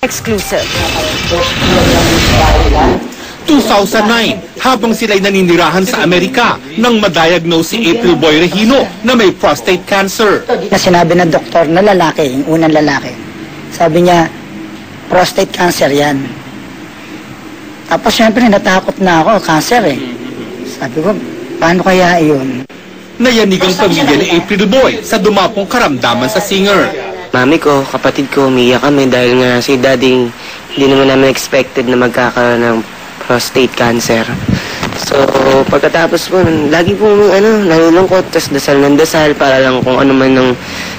Exclusive. 2009, habang sila'y naninirahan sa Amerika nang madiagnose si April Boy Regino na may prostate cancer. Na sinabi ng doktor na lalaki, yung unang lalaki, sabi niya, prostate cancer yan. Tapos syempre natakot na ako, cancer eh. Sabi ko, paano kaya yun? Nayanig ang pamilya ni April Boy sa dumapong karamdaman sa singer. Mami ko, kapatid ko, umiyak kami dahil nga si daddy hindi naman namin expected na magkakaroon ng prostate cancer. So, pagkatapos po, lagi po nalulungkot, tas dasal ng dasal para lang kung ano man ng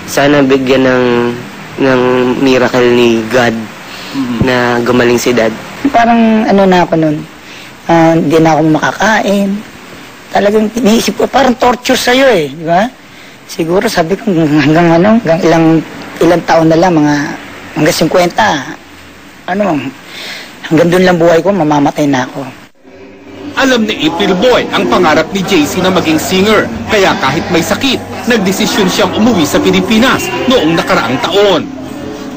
sana bigyan ng miracle ni God na gumaling si Dad. Parang na ako nun, hindi na ako makakain. Talagang iniisip ko, parang torture sa'yo eh, di ba? Siguro sabi ko hanggang ilang taon na lang, hanggang 50, hanggang doon lang buhay ko, mamamatay na ako. Alam ni April Boy ang pangarap ni JC na maging singer, kaya kahit may sakit, nagdesisyon siyang umuwi sa Pilipinas noong nakaraang taon.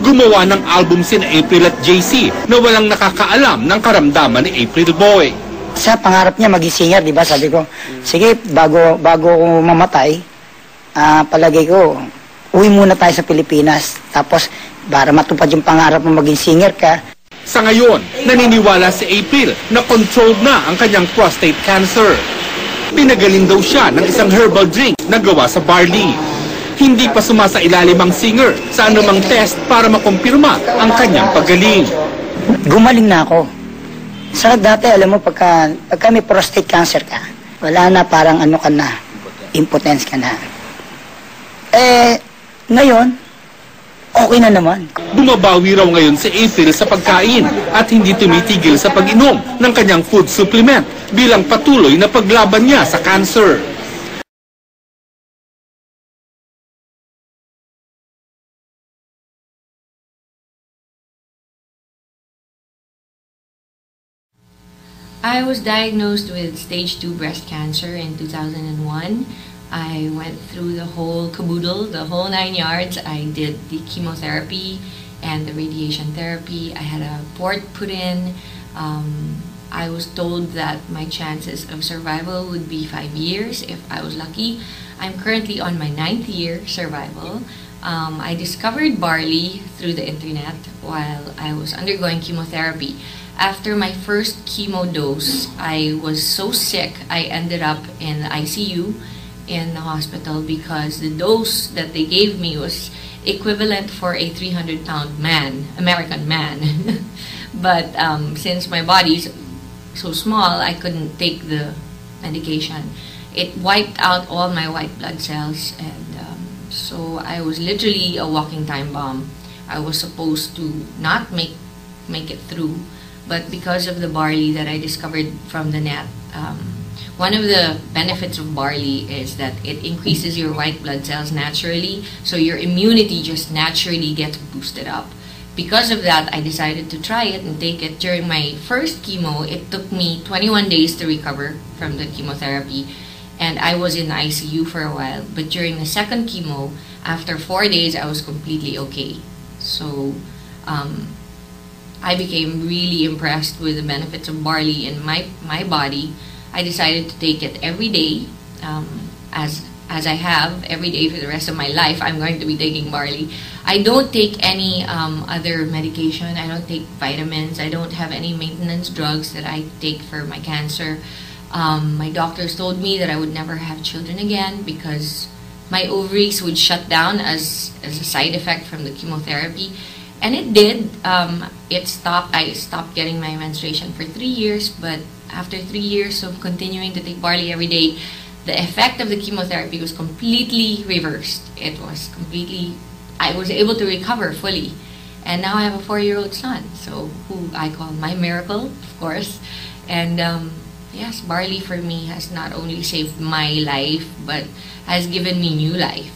Gumawa ng album sina April at JC na walang nakakaalam ng karamdaman ni April Boy. Sa pangarap niya maging singer, di ba? Sabi ko, sige, bago ko mamatay, palagay ko, uwi muna tayo sa Pilipinas. Tapos, para matupad yung pangarap mo maging singer ka. Sa ngayon, naniniwala si April na controlled na ang kanyang prostate cancer. Pinagaling daw siya ng isang herbal drink na gawa sa barley. Hindi pa sumasailalim ang singer sa anumang test para makumpirma ang kanyang paggaling. Gumaling na ako. Sa dati, alam mo, pagka may prostate cancer ka, wala na, parang ka na, impotence ka na. Ngayon, okay na naman. Bumabawi raw ngayon si April sa pagkain at hindi tumitigil sa pag-inom ng kanyang food supplement bilang patuloy na paglaban niya sa cancer. I was diagnosed with stage 2 breast cancer in 2001. I went through the whole caboodle, the whole 9 yards. I did the chemotherapy and the radiation therapy. I had a port put in. I was told that my chances of survival would be 5 years if I was lucky. I'm currently on my 9th year survival. I discovered barley through the internet while I was undergoing chemotherapy. After my first chemo dose, I was so sick I ended up in the ICU in the hospital because the dose that they gave me was equivalent for a 300-pound American man. But since my body's so small, I couldn't take the medication. It wiped out all my white blood cells, and so I was literally a walking time bomb. I was supposed to not make it through, but because of the barley that I discovered from the net, one of the benefits of barley is that it increases your white blood cells naturally, so your immunity just naturally gets boosted up. Because of that, I decided to try it and take it. During my first chemo, it took me 21 days to recover from the chemotherapy, and I was in the ICU for a while. But during the second chemo, after 4 days, I was completely okay. So, I became really impressed with the benefits of barley in my body. I decided to take it every day, as I have every day for the rest of my life. I'm going to be taking barley. I don't take any other medication. I don't take vitamins. I don't have any maintenance drugs that I take for my cancer. My doctors told me that I would never have children again because my ovaries would shut down as a side effect from the chemotherapy. And it did. It stopped. I stopped getting my menstruation for 3 years, but after 3 years of continuing to take barley every day, the effect of the chemotherapy was completely reversed. I was able to recover fully. And now I have a 4-year-old son, so who I call my miracle, of course. And yes, barley for me has not only saved my life, but has given me new life.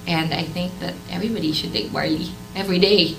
And I think that everybody should take barley every day.